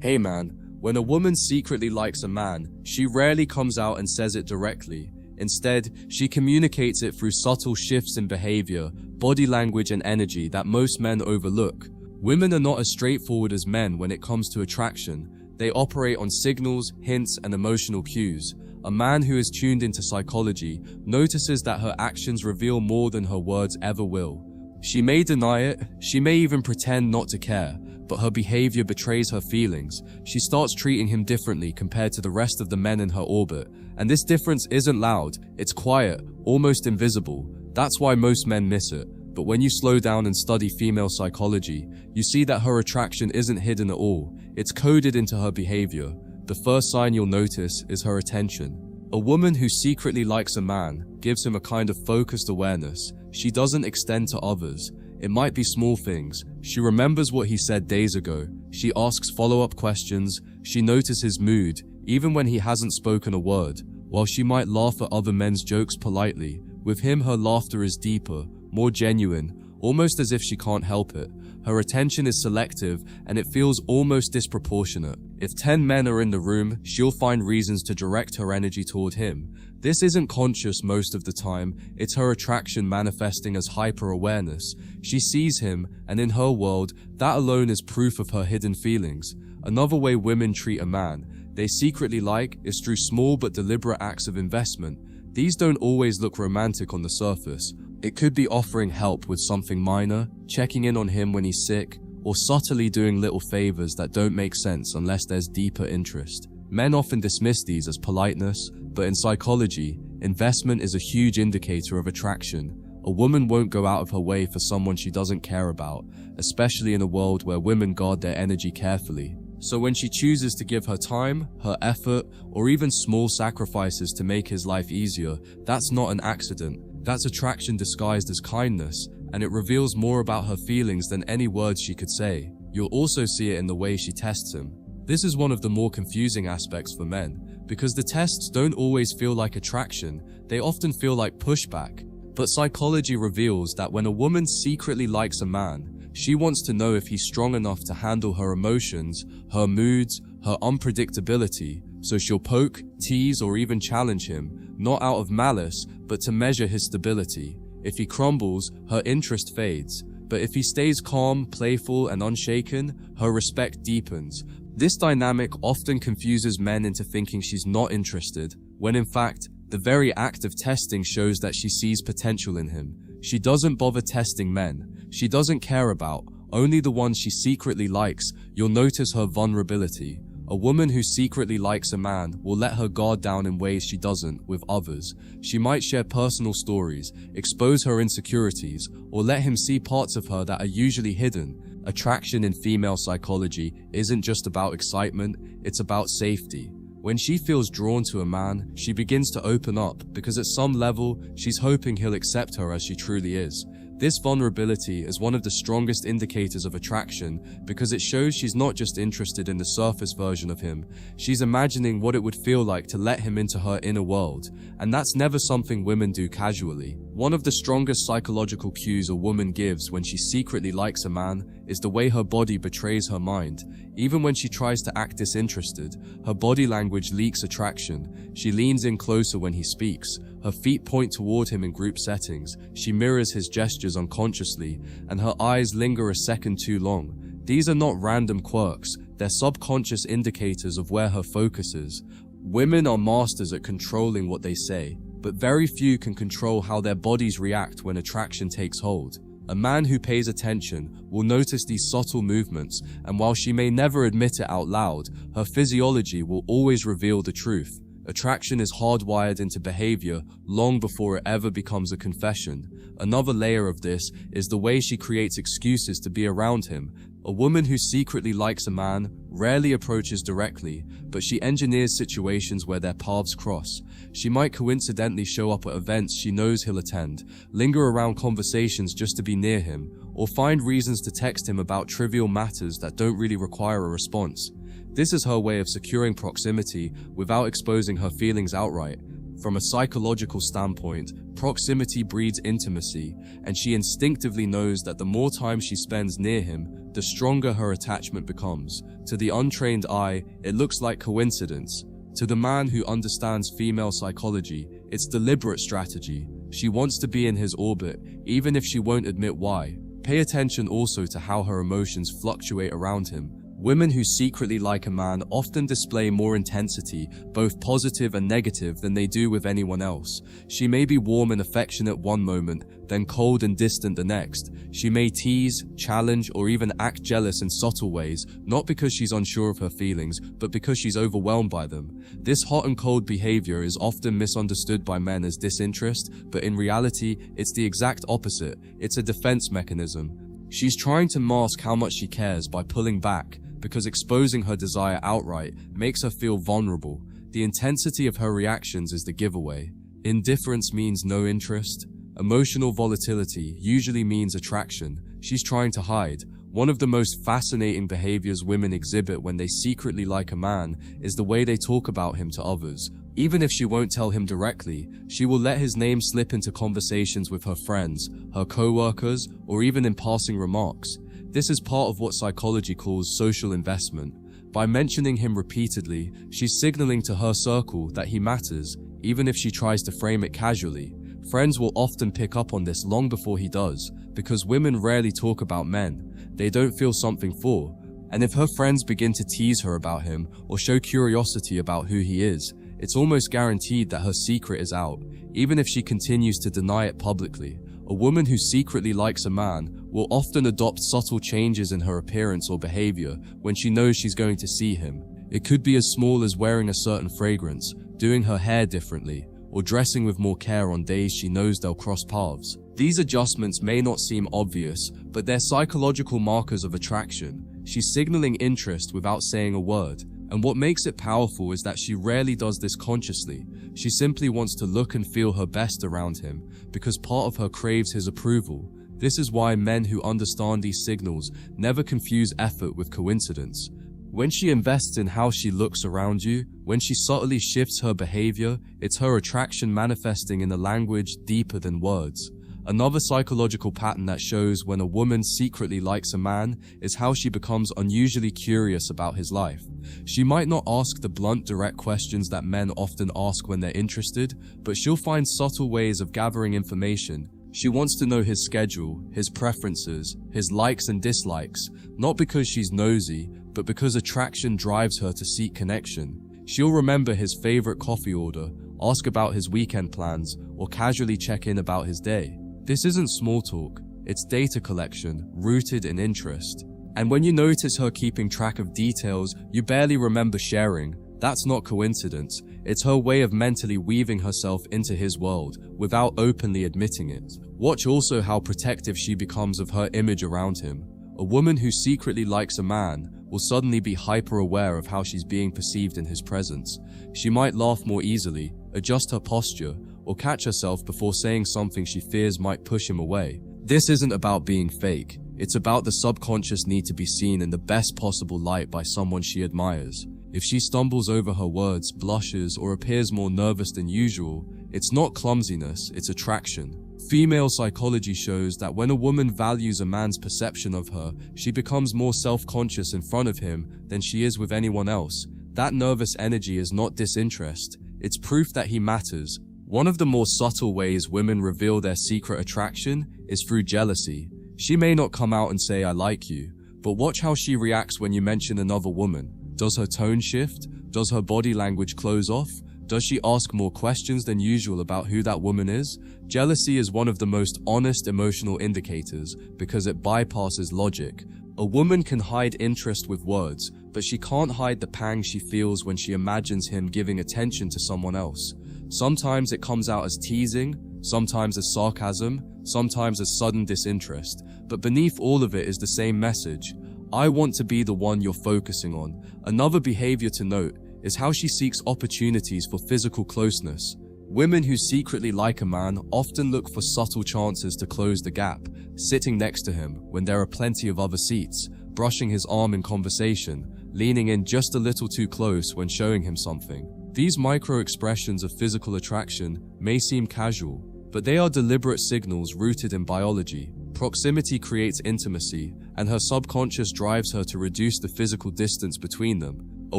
Hey man, when a woman secretly likes a man, she rarely comes out and says it directly. Instead, she communicates it through subtle shifts in behavior, body language and energy that most men overlook. Women are not as straightforward as men when it comes to attraction. They operate on signals, hints, and emotional cues. A man who is tuned into psychology notices that her actions reveal more than her words ever will. She may deny it, she may even pretend not to care, but her behavior betrays her feelings. She starts treating him differently compared to the rest of the men in her orbit. And this difference isn't loud, it's quiet, almost invisible. That's why most men miss it. But when you slow down and study female psychology, you see that her attraction isn't hidden at all. It's coded into her behavior. The first sign you'll notice is her attention. A woman who secretly likes a man gives him a kind of focused awareness. She doesn't extend to others. It might be small things. She remembers what he said days ago. She asks follow-up questions. She notices his mood, even when he hasn't spoken a word. While she might laugh at other men's jokes politely, with him her laughter is deeper, more genuine, almost as if she can't help it. Her attention is selective, and it feels almost disproportionate. If 10 men are in the room, she'll find reasons to direct her energy toward him. This isn't conscious most of the time, it's her attraction manifesting as hyper-awareness. She sees him, and in her world, that alone is proof of her hidden feelings. Another way women treat a man they secretly like is through small but deliberate acts of investment. These don't always look romantic on the surface. It could be offering help with something minor, checking in on him when he's sick, or subtly doing little favors that don't make sense unless there's deeper interest. Men often dismiss these as politeness, but in psychology, investment is a huge indicator of attraction. A woman won't go out of her way for someone she doesn't care about, especially in a world where women guard their energy carefully. So when she chooses to give her time, her effort, or even small sacrifices to make his life easier, that's not an accident. That's attraction disguised as kindness, and it reveals more about her feelings than any words she could say. You'll also see it in the way she tests him. This is one of the more confusing aspects for men, because the tests don't always feel like attraction, they often feel like pushback. But psychology reveals that when a woman secretly likes a man, she wants to know if he's strong enough to handle her emotions, her moods, her unpredictability, so she'll poke, tease, or even challenge him, not out of malice, but to measure his stability. If he crumbles, her interest fades, but if he stays calm, playful, and unshaken, her respect deepens. This dynamic often confuses men into thinking she's not interested, when in fact, the very act of testing shows that she sees potential in him. She doesn't bother testing men she doesn't care about, only the ones she secretly likes. You'll notice her vulnerability. A woman who secretly likes a man will let her guard down in ways she doesn't with others. She might share personal stories, expose her insecurities, or let him see parts of her that are usually hidden. Attraction in female psychology isn't just about excitement, it's about safety. When she feels drawn to a man, she begins to open up because at some level, she's hoping he'll accept her as she truly is. This vulnerability is one of the strongest indicators of attraction because it shows she's not just interested in the surface version of him, she's imagining what it would feel like to let him into her inner world, and that's never something women do casually. One of the strongest psychological cues a woman gives when she secretly likes a man is the way her body betrays her mind. Even when she tries to act disinterested, her body language leaks attraction. She leans in closer when he speaks. Her feet point toward him in group settings. She mirrors his gestures unconsciously, and her eyes linger a second too long. These are not random quirks. They're subconscious indicators of where her focus is. Women are masters at controlling what they say, but very few can control how their bodies react when attraction takes hold. A man who pays attention will notice these subtle movements, and while she may never admit it out loud, her physiology will always reveal the truth. Attraction is hardwired into behavior long before it ever becomes a confession. Another layer of this is the way she creates excuses to be around him. A woman who secretly likes a man rarely approaches directly, but she engineers situations where their paths cross. She might coincidentally show up at events she knows he'll attend, linger around conversations just to be near him, or find reasons to text him about trivial matters that don't really require a response. This is her way of securing proximity without exposing her feelings outright. From a psychological standpoint, proximity breeds intimacy, and she instinctively knows that the more time she spends near him, the stronger her attachment becomes. To the untrained eye, it looks like coincidence. To the man who understands female psychology, it's deliberate strategy. She wants to be in his orbit, even if she won't admit why. Pay attention also to how her emotions fluctuate around him. Women who secretly like a man often display more intensity, both positive and negative, than they do with anyone else. She may be warm and affectionate one moment, then cold and distant the next. She may tease, challenge, or even act jealous in subtle ways, not because she's unsure of her feelings, but because she's overwhelmed by them. This hot and cold behavior is often misunderstood by men as disinterest, but in reality, it's the exact opposite. It's a defense mechanism. She's trying to mask how much she cares by pulling back, because exposing her desire outright makes her feel vulnerable. The intensity of her reactions is the giveaway. Indifference means no interest. Emotional volatility usually means attraction. She's trying to hide. One of the most fascinating behaviors women exhibit when they secretly like a man is the way they talk about him to others. Even if she won't tell him directly, she will let his name slip into conversations with her friends, her co-workers, or even in passing remarks. This is part of what psychology calls social investment. By mentioning him repeatedly, she's signaling to her circle that he matters, even if she tries to frame it casually. Friends will often pick up on this long before he does, because women rarely talk about men they don't feel something for. And if her friends begin to tease her about him or show curiosity about who he is, it's almost guaranteed that her secret is out, even if she continues to deny it publicly. A woman who secretly likes a man will often adopt subtle changes in her appearance or behavior when she knows she's going to see him. It could be as small as wearing a certain fragrance, doing her hair differently, or dressing with more care on days she knows they'll cross paths. These adjustments may not seem obvious, but they're psychological markers of attraction. She's signaling interest without saying a word. And what makes it powerful is that she rarely does this consciously. She simply wants to look and feel her best around him, because part of her craves his approval. This is why men who understand these signals never confuse effort with coincidence. When she invests in how she looks around you, when she subtly shifts her behavior, it's her attraction manifesting in a language deeper than words. Another psychological pattern that shows when a woman secretly likes a man is how she becomes unusually curious about his life. She might not ask the blunt, direct questions that men often ask when they're interested, but she'll find subtle ways of gathering information. She wants to know his schedule, his preferences, his likes and dislikes, not because she's nosy, but because attraction drives her to seek connection. She'll remember his favorite coffee order, ask about his weekend plans, or casually check in about his day. This isn't small talk, it's data collection, rooted in interest. And when you notice her keeping track of details you barely remember sharing, that's not coincidence. It's her way of mentally weaving herself into his world, without openly admitting it. Watch also how protective she becomes of her image around him. A woman who secretly likes a man will suddenly be hyper-aware of how she's being perceived in his presence. She might laugh more easily, adjust her posture, or catch herself before saying something she fears might push him away. This isn't about being fake. It's about the subconscious need to be seen in the best possible light by someone she admires. If she stumbles over her words, blushes, or appears more nervous than usual, it's not clumsiness, it's attraction. Female psychology shows that when a woman values a man's perception of her, she becomes more self-conscious in front of him than she is with anyone else. That nervous energy is not disinterest, it's proof that he matters. One of the more subtle ways women reveal their secret attraction is through jealousy. She may not come out and say, "I like you," but watch how she reacts when you mention another woman. Does her tone shift? Does her body language close off? Does she ask more questions than usual about who that woman is? Jealousy is one of the most honest emotional indicators because it bypasses logic. A woman can hide interest with words, but she can't hide the pang she feels when she imagines him giving attention to someone else. Sometimes it comes out as teasing, sometimes as sarcasm, sometimes as sudden disinterest, but beneath all of it is the same message. I want to be the one you're focusing on. Another behavior to note is how she seeks opportunities for physical closeness. Women who secretly like a man often look for subtle chances to close the gap, sitting next to him when there are plenty of other seats, brushing his arm in conversation, leaning in just a little too close when showing him something. These micro-expressions of physical attraction may seem casual, but they are deliberate signals rooted in biology. Proximity creates intimacy, and her subconscious drives her to reduce the physical distance between them. A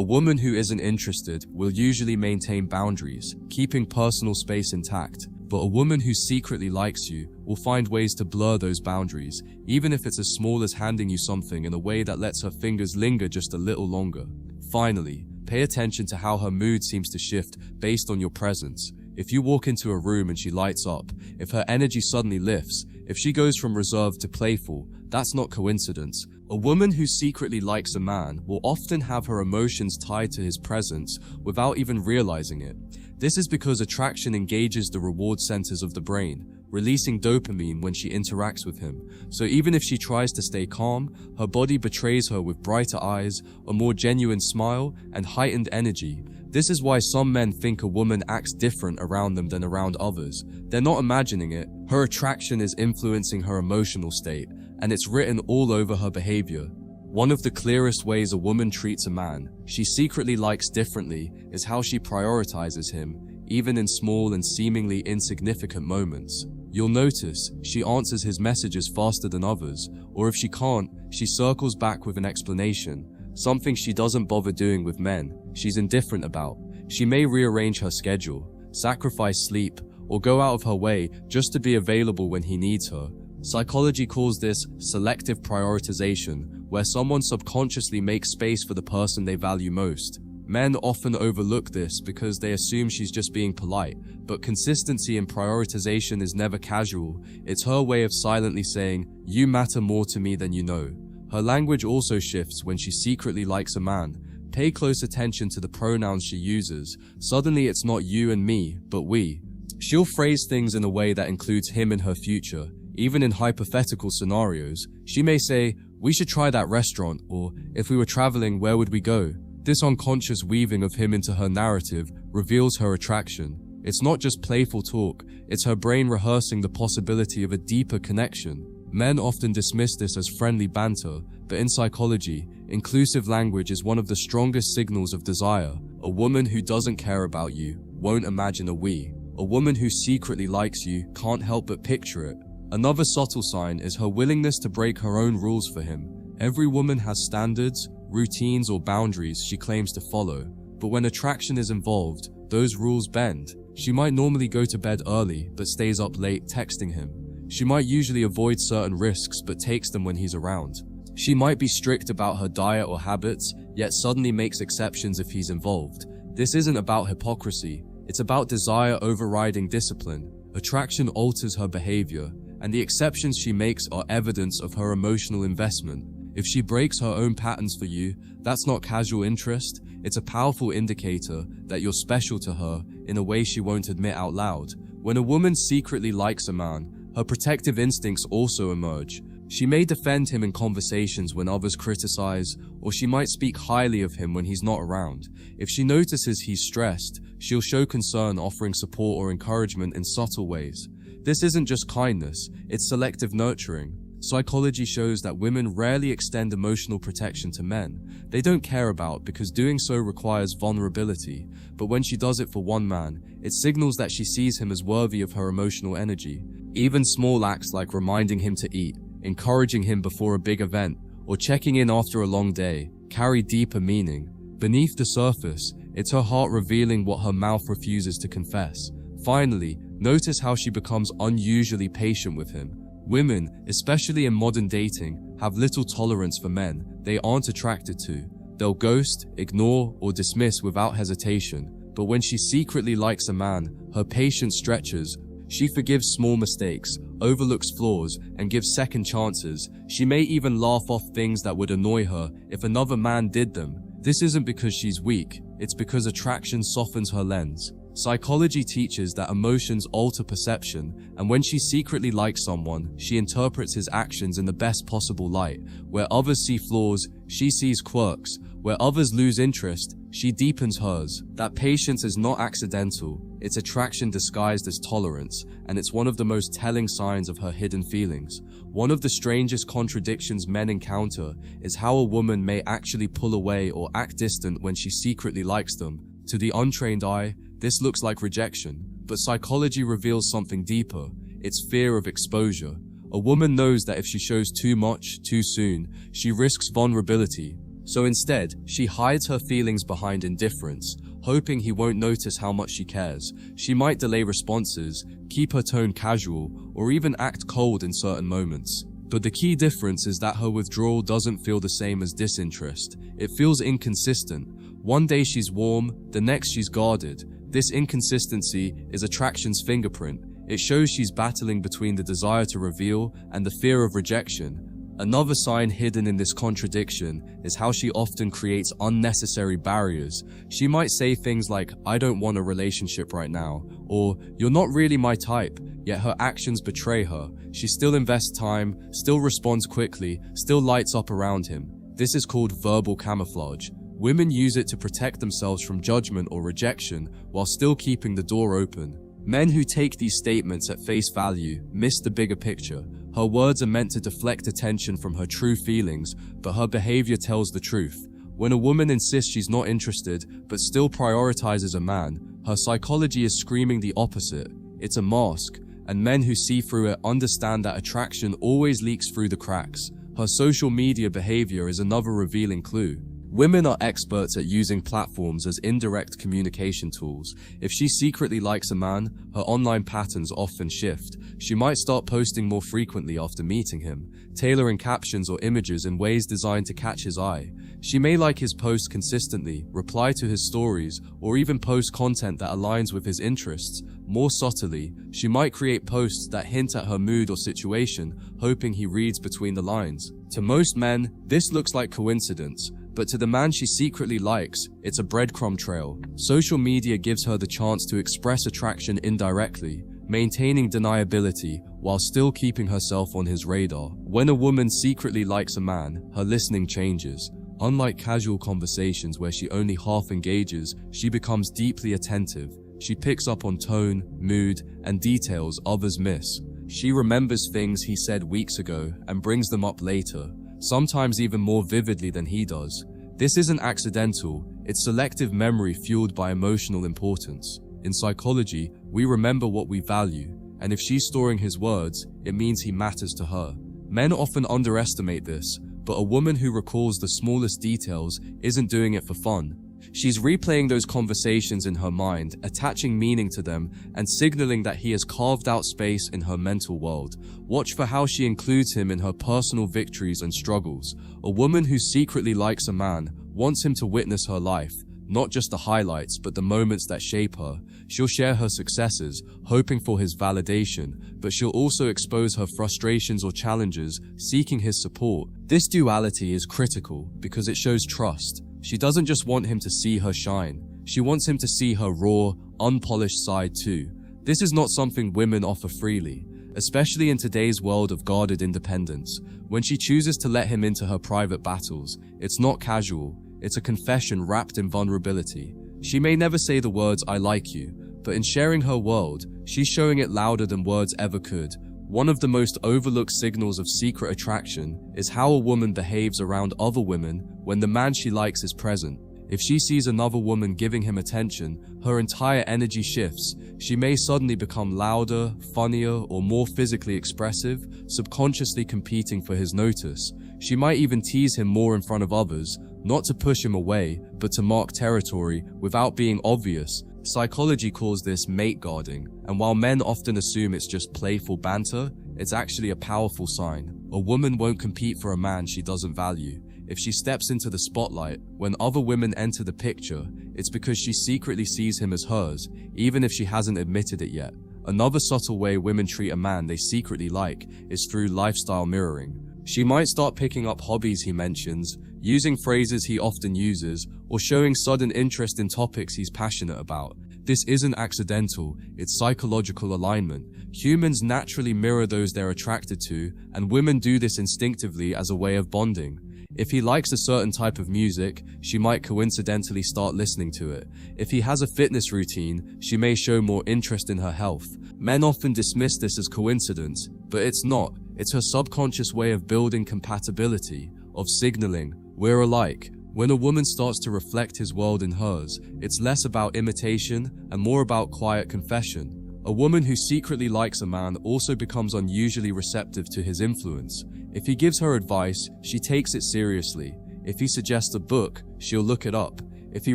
woman who isn't interested will usually maintain boundaries, keeping personal space intact. But a woman who secretly likes you will find ways to blur those boundaries, even if it's as small as handing you something in a way that lets her fingers linger just a little longer. Finally, pay attention to how her mood seems to shift based on your presence. If you walk into a room and she lights up, if her energy suddenly lifts, if she goes from reserved to playful, that's not coincidence. A woman who secretly likes a man will often have her emotions tied to his presence without even realizing it. This is because attraction engages the reward centers of the brain, releasing dopamine when she interacts with him. So even if she tries to stay calm, her body betrays her with brighter eyes, a more genuine smile, and heightened energy. This is why some men think a woman acts different around them than around others. They're not imagining it. Her attraction is influencing her emotional state, and it's written all over her behavior. One of the clearest ways a woman treats a man she secretly likes differently is how she prioritizes him, even in small and seemingly insignificant moments. You'll notice she answers his messages faster than others, or if she can't, she circles back with an explanation, something she doesn't bother doing with men she's indifferent about. She may rearrange her schedule, sacrifice sleep, or go out of her way just to be available when he needs her. Psychology calls this selective prioritization, where someone subconsciously makes space for the person they value most. Men often overlook this because they assume she's just being polite, but consistency in prioritization is never casual. It's her way of silently saying, "You matter more to me than you know." Her language also shifts when she secretly likes a man. Pay close attention to the pronouns she uses. Suddenly it's not you and me, but we. She'll phrase things in a way that includes him in her future. Even in hypothetical scenarios, she may say, "We should try that restaurant," or "If we were traveling, where would we go?" This unconscious weaving of him into her narrative reveals her attraction. It's not just playful talk, it's her brain rehearsing the possibility of a deeper connection. Men often dismiss this as friendly banter, but in psychology, inclusive language is one of the strongest signals of desire. A woman who doesn't care about you won't imagine a we. A woman who secretly likes you can't help but picture it. Another subtle sign is her willingness to break her own rules for him. Every woman has standards, routines, or boundaries she claims to follow, but when attraction is involved, those rules bend. She might normally go to bed early, but stays up late texting him. She might usually avoid certain risks, but takes them when he's around. She might be strict about her diet or habits, yet suddenly makes exceptions if he's involved. This isn't about hypocrisy, it's about desire overriding discipline. Attraction alters her behavior, and the exceptions she makes are evidence of her emotional investment. If she breaks her own patterns for you, that's not casual interest, it's a powerful indicator that you're special to her in a way she won't admit out loud. When a woman secretly likes a man, her protective instincts also emerge. She may defend him in conversations when others criticize, or she might speak highly of him when he's not around. If she notices he's stressed, she'll show concern, offering support or encouragement in subtle ways. This isn't just kindness, it's selective nurturing. Psychology shows that women rarely extend emotional protection to men they don't care about because doing so requires vulnerability, but when she does it for one man, it signals that she sees him as worthy of her emotional energy. Even small acts like reminding him to eat, encouraging him before a big event, or checking in after a long day carry deeper meaning. Beneath the surface, it's her heart revealing what her mouth refuses to confess. Finally, notice how she becomes unusually patient with him. Women, especially in modern dating, have little tolerance for men they aren't attracted to. They'll ghost, ignore, or dismiss without hesitation. But when she secretly likes a man, her patience stretches. She forgives small mistakes, overlooks flaws, and gives second chances. She may even laugh off things that would annoy her if another man did them. This isn't because she's weak, it's because attraction softens her lens. Psychology teaches that emotions alter perception, and when she secretly likes someone, she interprets his actions in the best possible light. Where others see flaws, she sees quirks. Where others lose interest, she deepens hers. That patience is not accidental, it's attraction disguised as tolerance, and it's one of the most telling signs of her hidden feelings. One of the strangest contradictions men encounter is how a woman may actually pull away or act distant when she secretly likes them. To the untrained eye, this looks like rejection, but psychology reveals something deeper. It's fear of exposure. A woman knows that if she shows too much, too soon, she risks vulnerability. So instead, she hides her feelings behind indifference, hoping he won't notice how much she cares. She might delay responses, keep her tone casual, or even act cold in certain moments. But the key difference is that her withdrawal doesn't feel the same as disinterest. It feels inconsistent. One day she's warm, the next she's guarded. This inconsistency is attraction's fingerprint. It shows she's battling between the desire to reveal and the fear of rejection. Another sign hidden in this contradiction is how she often creates unnecessary barriers. She might say things like, "I don't want a relationship right now," or "You're not really my type," yet her actions betray her. She still invests time, still responds quickly, still lights up around him. This is called verbal camouflage. Women use it to protect themselves from judgment or rejection while still keeping the door open. Men who take these statements at face value miss the bigger picture. Her words are meant to deflect attention from her true feelings, but her behavior tells the truth. When a woman insists she's not interested, but still prioritizes a man, her psychology is screaming the opposite. It's a mask, and men who see through it understand that attraction always leaks through the cracks. Her social media behavior is another revealing clue. Women are experts at using platforms as indirect communication tools. If she secretly likes a man, her online patterns often shift. She might start posting more frequently after meeting him, tailoring captions or images in ways designed to catch his eye. She may like his posts consistently, reply to his stories, or even post content that aligns with his interests. More subtly, she might create posts that hint at her mood or situation, hoping he reads between the lines. To most men, this looks like coincidence. But to the man she secretly likes, it's a breadcrumb trail. Social media gives her the chance to express attraction indirectly, maintaining deniability while still keeping herself on his radar. When a woman secretly likes a man, her listening changes. Unlike casual conversations where she only half engages, she becomes deeply attentive. She picks up on tone, mood, and details others miss. She remembers things he said weeks ago and brings them up later, sometimes even more vividly than he does. This isn't accidental, it's selective memory fueled by emotional importance. In psychology, we remember what we value, and if she's storing his words, it means he matters to her. Men often underestimate this, but a woman who recalls the smallest details isn't doing it for fun. She's replaying those conversations in her mind, attaching meaning to them, and signaling that he has carved out space in her mental world. Watch for how she includes him in her personal victories and struggles. A woman who secretly likes a man wants him to witness her life, not just the highlights, but the moments that shape her. She'll share her successes, hoping for his validation, but she'll also expose her frustrations or challenges, seeking his support. This duality is critical because it shows trust. She doesn't just want him to see her shine. She wants him to see her raw, unpolished side too. This is not something women offer freely, especially in today's world of guarded independence. When she chooses to let him into her private battles, it's not casual. It's a confession wrapped in vulnerability. She may never say the words, "I like you," but in sharing her world, she's showing it louder than words ever could. One of the most overlooked signals of secret attraction is how a woman behaves around other women when the man she likes is present. If she sees another woman giving him attention, her entire energy shifts. She may suddenly become louder, funnier, or more physically expressive, subconsciously competing for his notice. She might even tease him more in front of others, not to push him away, but to mark territory without being obvious. Psychology calls this mate guarding, and while men often assume it's just playful banter, it's actually a powerful sign. A woman won't compete for a man she doesn't value. If she steps into the spotlight, when other women enter the picture, it's because she secretly sees him as hers, even if she hasn't admitted it yet. Another subtle way women treat a man they secretly like is through lifestyle mirroring. She might start picking up hobbies he mentions, using phrases he often uses, or showing sudden interest in topics he's passionate about. This isn't accidental, it's psychological alignment. Humans naturally mirror those they're attracted to, and women do this instinctively as a way of bonding. If he likes a certain type of music, she might coincidentally start listening to it. If he has a fitness routine, she may show more interest in her health. Men often dismiss this as coincidence, but it's not. It's her subconscious way of building compatibility, of signaling, "We're alike." When a woman starts to reflect his world in hers, it's less about imitation and more about quiet confession. A woman who secretly likes a man also becomes unusually receptive to his influence. If he gives her advice, she takes it seriously. If he suggests a book, she'll look it up. If he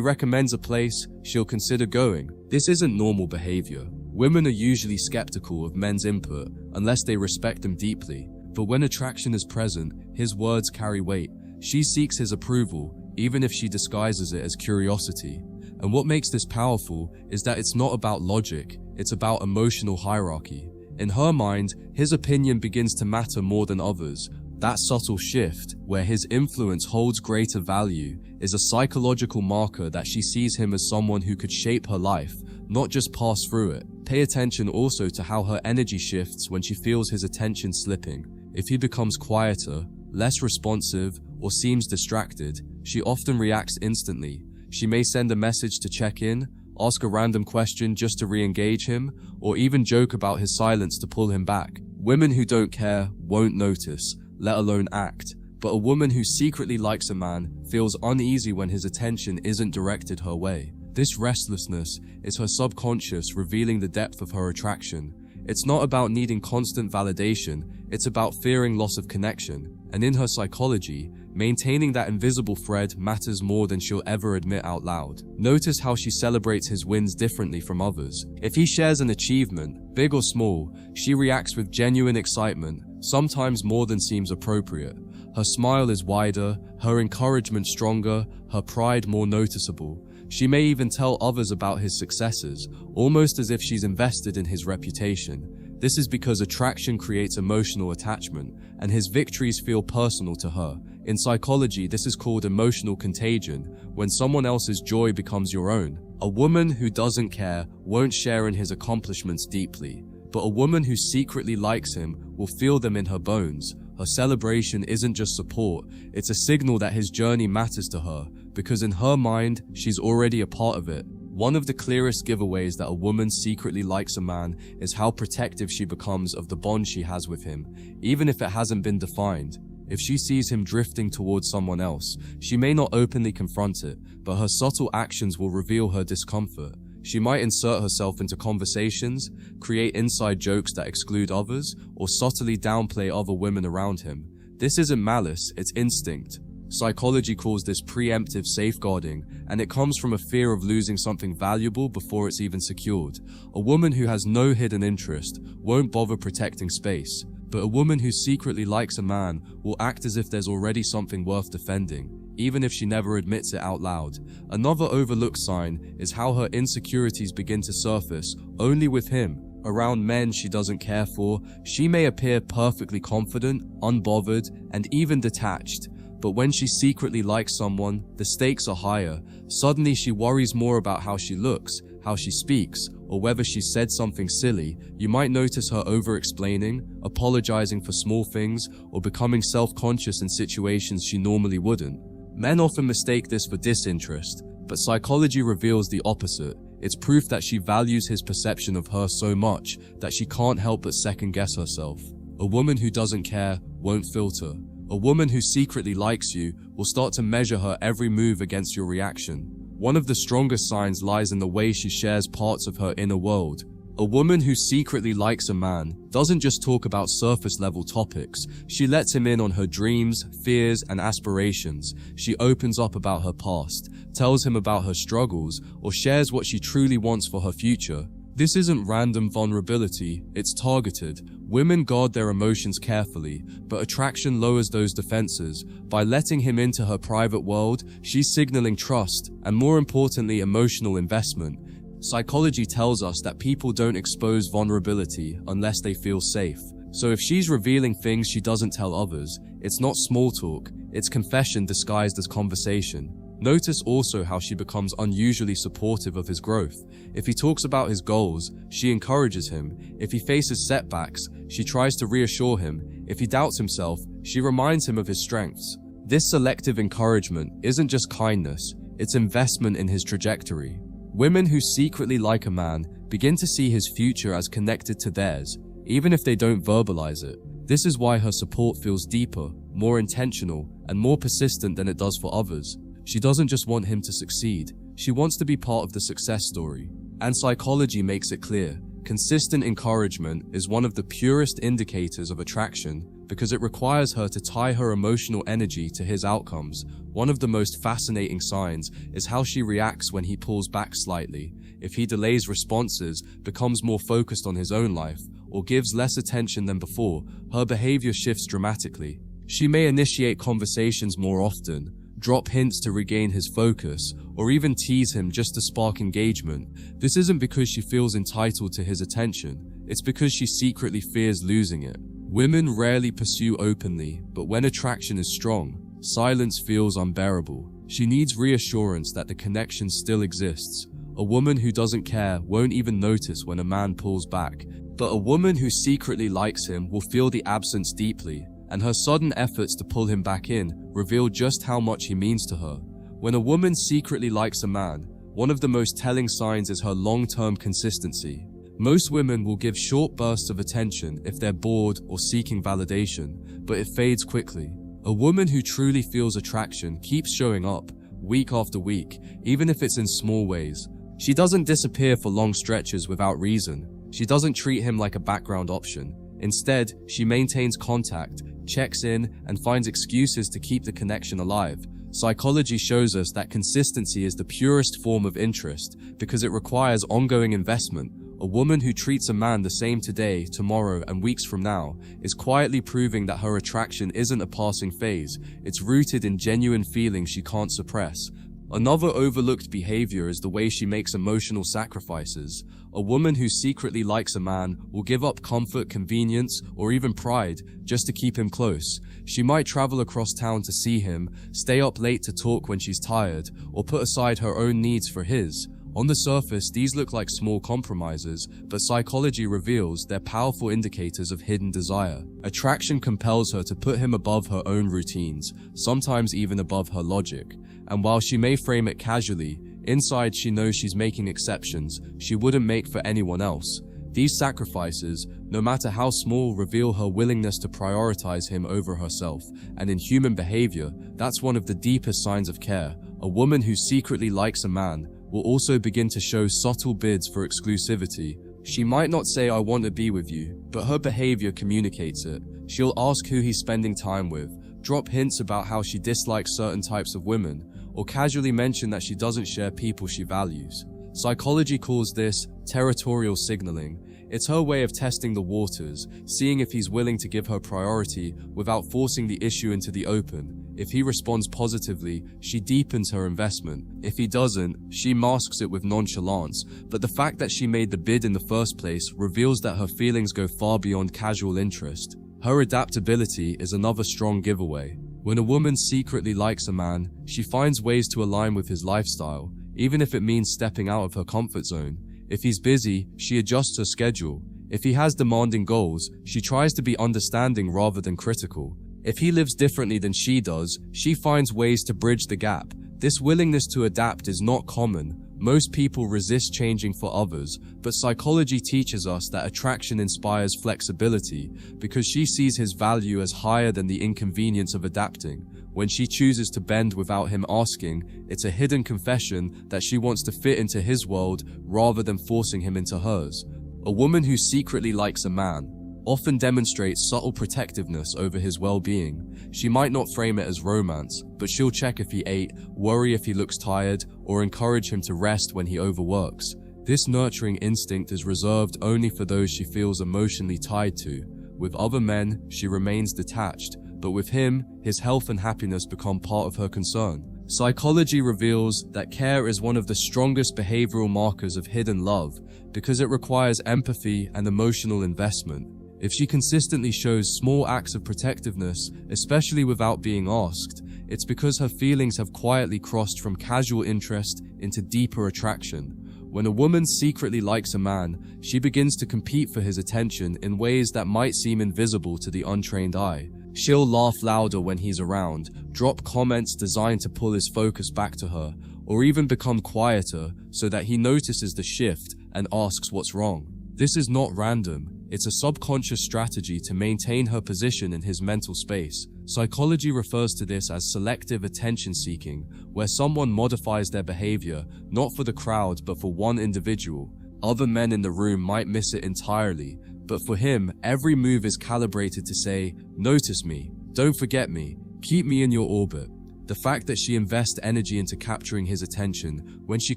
recommends a place, she'll consider going. This isn't normal behavior. Women are usually skeptical of men's input unless they respect them deeply. But when attraction is present, his words carry weight. She seeks his approval, even if she disguises it as curiosity. And what makes this powerful is that it's not about logic, it's about emotional hierarchy. In her mind, his opinion begins to matter more than others. That subtle shift, where his influence holds greater value, is a psychological marker that she sees him as someone who could shape her life, not just pass through it. Pay attention also to how her energy shifts when she feels his attention slipping. If he becomes quieter, less responsive, or seems distracted, she often reacts instantly. She may send a message to check in, ask a random question just to re-engage him, or even joke about his silence to pull him back. Women who don't care won't notice, let alone act. But a woman who secretly likes a man feels uneasy when his attention isn't directed her way. This restlessness is her subconscious revealing the depth of her attraction. It's not about needing constant validation, it's about fearing loss of connection. And in her psychology, maintaining that invisible thread matters more than she'll ever admit out loud. Notice how she celebrates his wins differently from others. If he shares an achievement, big or small, she reacts with genuine excitement, sometimes more than seems appropriate. Her smile is wider, her encouragement stronger, her pride more noticeable. She may even tell others about his successes, almost as if she's invested in his reputation. This is because attraction creates emotional attachment, and his victories feel personal to her. In psychology, this is called emotional contagion, when someone else's joy becomes your own. A woman who doesn't care won't share in his accomplishments deeply, but a woman who secretly likes him will feel them in her bones. Her celebration isn't just support, it's a signal that his journey matters to her, because in her mind, she's already a part of it. One of the clearest giveaways that a woman secretly likes a man is how protective she becomes of the bond she has with him, even if it hasn't been defined. If she sees him drifting towards someone else, she may not openly confront it, but her subtle actions will reveal her discomfort. She might insert herself into conversations, create inside jokes that exclude others, or subtly downplay other women around him. This isn't malice, it's instinct. Psychology calls this preemptive safeguarding, and it comes from a fear of losing something valuable before it's even secured. A woman who has no hidden interest won't bother protecting space, but a woman who secretly likes a man will act as if there's already something worth defending, even if she never admits it out loud. Another overlooked sign is how her insecurities begin to surface only with him. Around men she doesn't care for, she may appear perfectly confident, unbothered, and even detached. But when she secretly likes someone, the stakes are higher. Suddenly she worries more about how she looks, how she speaks, or whether she said something silly. You might notice her over-explaining, apologizing for small things, or becoming self-conscious in situations she normally wouldn't. Men often mistake this for disinterest, but psychology reveals the opposite. It's proof that she values his perception of her so much that she can't help but second-guess herself. A woman who doesn't care won't filter. A woman who secretly likes you will start to measure her every move against your reaction. One of the strongest signs lies in the way she shares parts of her inner world. A woman who secretly likes a man doesn't just talk about surface-level topics. She lets him in on her dreams, fears, and aspirations. She opens up about her past, tells him about her struggles, or shares what she truly wants for her future. This isn't random vulnerability, it's targeted. Women guard their emotions carefully, but attraction lowers those defenses. By letting him into her private world, she's signaling trust, and more importantly, emotional investment. Psychology tells us that people don't expose vulnerability unless they feel safe. So if she's revealing things she doesn't tell others, it's not small talk, it's confession disguised as conversation. Notice also how she becomes unusually supportive of his growth. If he talks about his goals, she encourages him. If he faces setbacks, she tries to reassure him. If he doubts himself, she reminds him of his strengths. This selective encouragement isn't just kindness, it's investment in his trajectory. Women who secretly like a man begin to see his future as connected to theirs, even if they don't verbalize it. This is why her support feels deeper, more intentional, and more persistent than it does for others. She doesn't just want him to succeed, she wants to be part of the success story. And psychology makes it clear. Consistent encouragement is one of the purest indicators of attraction because it requires her to tie her emotional energy to his outcomes. One of the most fascinating signs is how she reacts when he pulls back slightly. If he delays responses, becomes more focused on his own life, or gives less attention than before, her behavior shifts dramatically. She may initiate conversations more often, drop hints to regain his focus, or even tease him just to spark engagement. This isn't because she feels entitled to his attention, it's because she secretly fears losing it. Women rarely pursue openly, but when attraction is strong, silence feels unbearable. She needs reassurance that the connection still exists. A woman who doesn't care won't even notice when a man pulls back, but a woman who secretly likes him will feel the absence deeply, and her sudden efforts to pull him back in reveal just how much he means to her. When a woman secretly likes a man, one of the most telling signs is her long-term consistency. Most women will give short bursts of attention if they're bored or seeking validation, but it fades quickly. A woman who truly feels attraction keeps showing up, week after week, even if it's in small ways. She doesn't disappear for long stretches without reason. She doesn't treat him like a background option. Instead, she maintains contact, checks in, and finds excuses to keep the connection alive. Psychology shows us that consistency is the purest form of interest because it requires ongoing investment. A woman who treats a man the same today, tomorrow, and weeks from now is quietly proving that her attraction isn't a passing phase. It's rooted in genuine feelings she can't suppress. Another overlooked behavior is the way she makes emotional sacrifices. A woman who secretly likes a man will give up comfort, convenience, or even pride just to keep him close. She might travel across town to see him, stay up late to talk when she's tired, or put aside her own needs for his. On the surface, these look like small compromises, but psychology reveals they're powerful indicators of hidden desire. Attraction compels her to put him above her own routines, sometimes even above her logic. And while she may frame it casually, inside she knows she's making exceptions she wouldn't make for anyone else. These sacrifices, no matter how small, reveal her willingness to prioritize him over herself. And in human behavior, that's one of the deepest signs of care. A woman who secretly likes a man will also begin to show subtle bids for exclusivity. She might not say, "I want to be with you," but her behavior communicates it. She'll ask who he's spending time with, drop hints about how she dislikes certain types of women, or casually mention that she doesn't share people she values. Psychology calls this territorial signaling. It's her way of testing the waters, seeing if he's willing to give her priority without forcing the issue into the open. If he responds positively, she deepens her investment. If he doesn't, she masks it with nonchalance. But the fact that she made the bid in the first place reveals that her feelings go far beyond casual interest. Her adaptability is another strong giveaway. When a woman secretly likes a man, she finds ways to align with his lifestyle, even if it means stepping out of her comfort zone. If he's busy, she adjusts her schedule. If he has demanding goals, she tries to be understanding rather than critical. If he lives differently than she does, she finds ways to bridge the gap. This willingness to adapt is not common. Most people resist changing for others, but psychology teaches us that attraction inspires flexibility because she sees his value as higher than the inconvenience of adapting. When she chooses to bend without him asking, it's a hidden confession that she wants to fit into his world rather than forcing him into hers. A woman who secretly likes a man often demonstrates subtle protectiveness over his well-being. She might not frame it as romance, but she'll check if he ate, worry if he looks tired, or encourage him to rest when he overworks. This nurturing instinct is reserved only for those she feels emotionally tied to. With other men, she remains detached, but with him, his health and happiness become part of her concern. Psychology reveals that care is one of the strongest behavioral markers of hidden love because it requires empathy and emotional investment. If she consistently shows small acts of protectiveness, especially without being asked, it's because her feelings have quietly crossed from casual interest into deeper attraction. When a woman secretly likes a man, she begins to compete for his attention in ways that might seem invisible to the untrained eye. She'll laugh louder when he's around, drop comments designed to pull his focus back to her, or even become quieter so that he notices the shift and asks what's wrong. This is not random. It's a subconscious strategy to maintain her position in his mental space. Psychology refers to this as selective attention seeking, where someone modifies their behavior not for the crowd but for one individual. Other men in the room might miss it entirely, but for him, every move is calibrated to say, "Notice me, don't forget me, keep me in your orbit." The fact that she invests energy into capturing his attention when she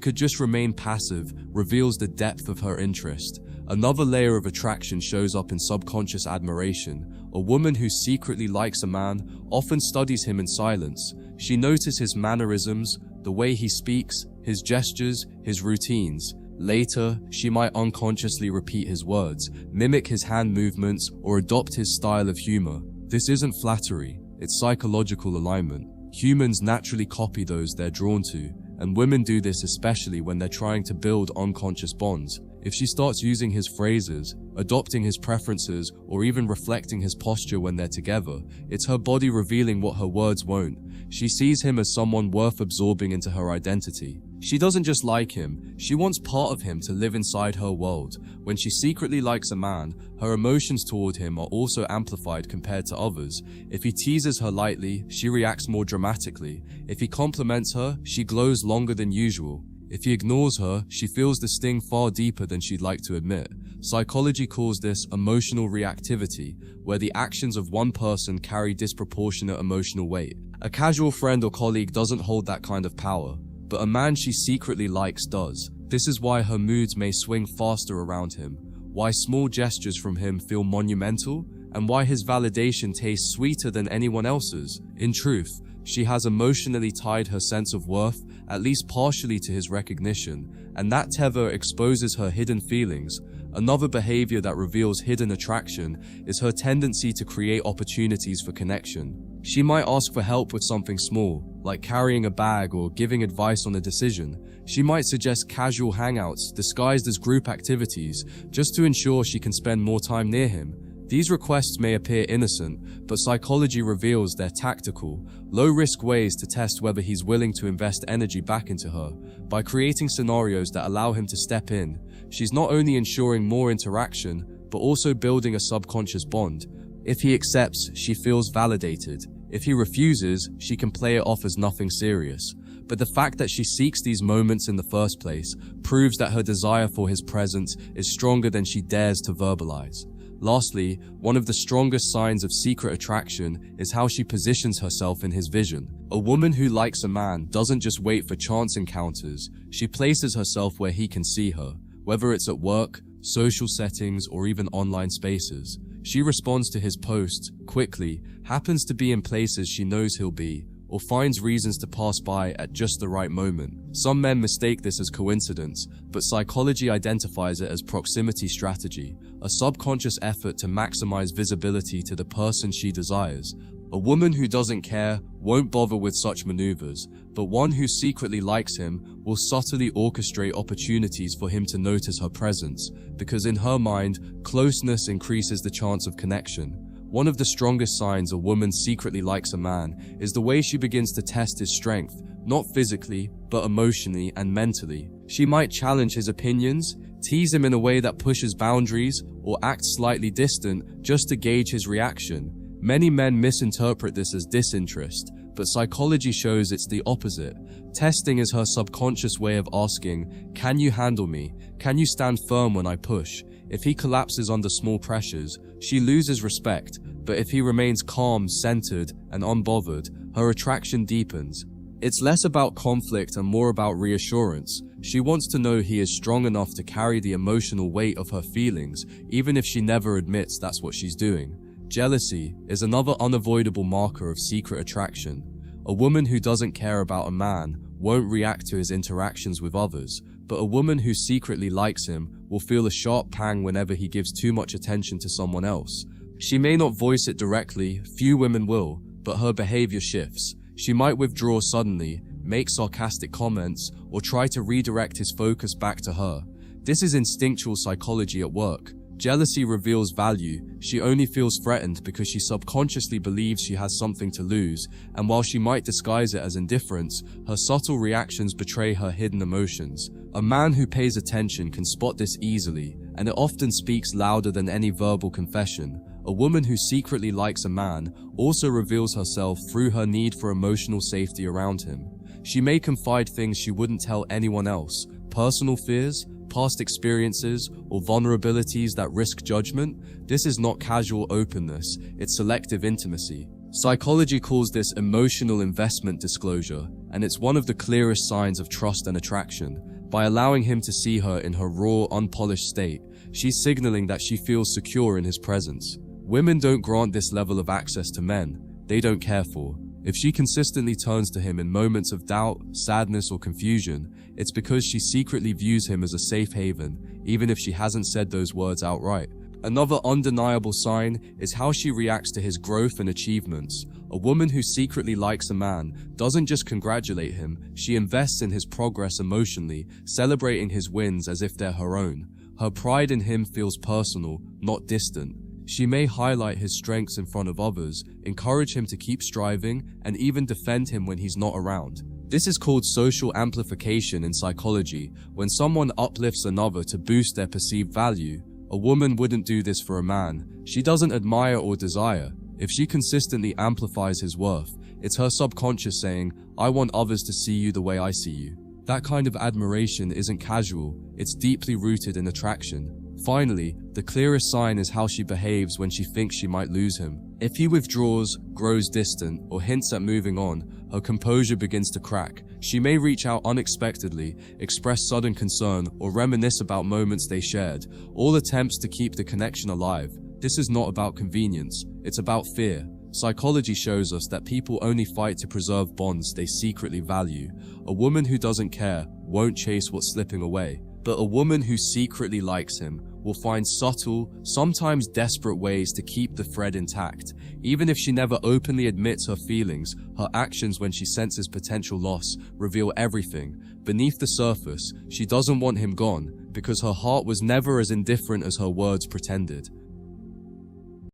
could just remain passive reveals the depth of her interest. Another layer of attraction shows up in subconscious admiration. A woman who secretly likes a man often studies him in silence. She notices his mannerisms, the way he speaks, his gestures, his routines. Later, she might unconsciously repeat his words, mimic his hand movements, or adopt his style of humor. This isn't flattery, it's psychological alignment. Humans naturally copy those they're drawn to, and women do this especially when they're trying to build unconscious bonds. If she starts using his phrases, adopting his preferences, or even reflecting his posture when they're together, it's her body revealing what her words won't. She sees him as someone worth absorbing into her identity. She doesn't just like him, she wants part of him to live inside her world. When she secretly likes a man, her emotions toward him are also amplified compared to others. If he teases her lightly, she reacts more dramatically. If he compliments her, she glows longer than usual. If he ignores her, she feels the sting far deeper than she'd like to admit. Psychology calls this emotional reactivity, where the actions of one person carry disproportionate emotional weight. A casual friend or colleague doesn't hold that kind of power, but a man she secretly likes does. This is why her moods may swing faster around him, why small gestures from him feel monumental, and why his validation tastes sweeter than anyone else's. In truth, she has emotionally tied her sense of worth, at least partially, to his recognition, and that tether exposes her hidden feelings. Another behavior that reveals hidden attraction is her tendency to create opportunities for connection. She might ask for help with something small, like carrying a bag or giving advice on a decision. She might suggest casual hangouts disguised as group activities just to ensure she can spend more time near him. These requests may appear innocent, but psychology reveals they're tactical, low-risk ways to test whether he's willing to invest energy back into her. By creating scenarios that allow him to step in, she's not only ensuring more interaction, but also building a subconscious bond. If he accepts, she feels validated. If he refuses, she can play it off as nothing serious. But the fact that she seeks these moments in the first place proves that her desire for his presence is stronger than she dares to verbalize. Lastly, one of the strongest signs of secret attraction is how she positions herself in his vision. A woman who likes a man doesn't just wait for chance encounters, she places herself where he can see her, whether it's at work, social settings, or even online spaces. She responds to his posts quickly, happens to be in places she knows he'll be, or finds reasons to pass by at just the right moment. Some men mistake this as coincidence, but psychology identifies it as proximity strategy, a subconscious effort to maximize visibility to the person she desires. A woman who doesn't care won't bother with such maneuvers, but one who secretly likes him will subtly orchestrate opportunities for him to notice her presence, because in her mind, closeness increases the chance of connection. One of the strongest signs a woman secretly likes a man is the way she begins to test his strength, not physically, but emotionally and mentally. She might challenge his opinions, tease him in a way that pushes boundaries, or act slightly distant just to gauge his reaction. Many men misinterpret this as disinterest, but psychology shows it's the opposite. Testing is her subconscious way of asking, "Can you handle me? Can you stand firm when I push?" If he collapses under small pressures, she loses respect, but if he remains calm, centered, and unbothered, her attraction deepens. It's less about conflict and more about reassurance. She wants to know he is strong enough to carry the emotional weight of her feelings, even if she never admits that's what she's doing. Jealousy is another unavoidable marker of secret attraction. A woman who doesn't care about a man won't react to his interactions with others, but a woman who secretly likes him will feel a sharp pang whenever he gives too much attention to someone else. She may not voice it directly, few women will, but her behavior shifts. She might withdraw suddenly, make sarcastic comments, or try to redirect his focus back to her. This is instinctual psychology at work. Jealousy reveals value. She only feels threatened because she subconsciously believes she has something to lose, and while she might disguise it as indifference, her subtle reactions betray her hidden emotions. A man who pays attention can spot this easily, and it often speaks louder than any verbal confession. A woman who secretly likes a man also reveals herself through her need for emotional safety around him. She may confide things she wouldn't tell anyone else, personal fears, past experiences, or vulnerabilities that risk judgment, this is not casual openness, it's selective intimacy. Psychology calls this emotional investment disclosure, and it's one of the clearest signs of trust and attraction. By allowing him to see her in her raw, unpolished state, she's signaling that she feels secure in his presence. Women don't grant this level of access to men they don't care for. If she consistently turns to him in moments of doubt, sadness, or confusion, it's because she secretly views him as a safe haven, even if she hasn't said those words outright. Another undeniable sign is how she reacts to his growth and achievements. A woman who secretly likes a man doesn't just congratulate him, she invests in his progress emotionally, celebrating his wins as if they're her own. Her pride in him feels personal, not distant. She may highlight his strengths in front of others, encourage him to keep striving, and even defend him when he's not around. This is called social amplification in psychology, when someone uplifts another to boost their perceived value. A woman wouldn't do this for a man she doesn't admire or desire. If she consistently amplifies his worth, it's her subconscious saying, "I want others to see you the way I see you." That kind of admiration isn't casual, it's deeply rooted in attraction. Finally, the clearest sign is how she behaves when she thinks she might lose him. If he withdraws, grows distant, or hints at moving on, her composure begins to crack. She may reach out unexpectedly, express sudden concern, or reminisce about moments they shared, all attempts to keep the connection alive. This is not about convenience, it's about fear. Psychology shows us that people only fight to preserve bonds they secretly value. A woman who doesn't care won't chase what's slipping away, but a woman who secretly likes him will find subtle, sometimes desperate ways to keep the thread intact. Even if she never openly admits her feelings, her actions when she senses potential loss reveal everything. Beneath the surface, she doesn't want him gone because her heart was never as indifferent as her words pretended.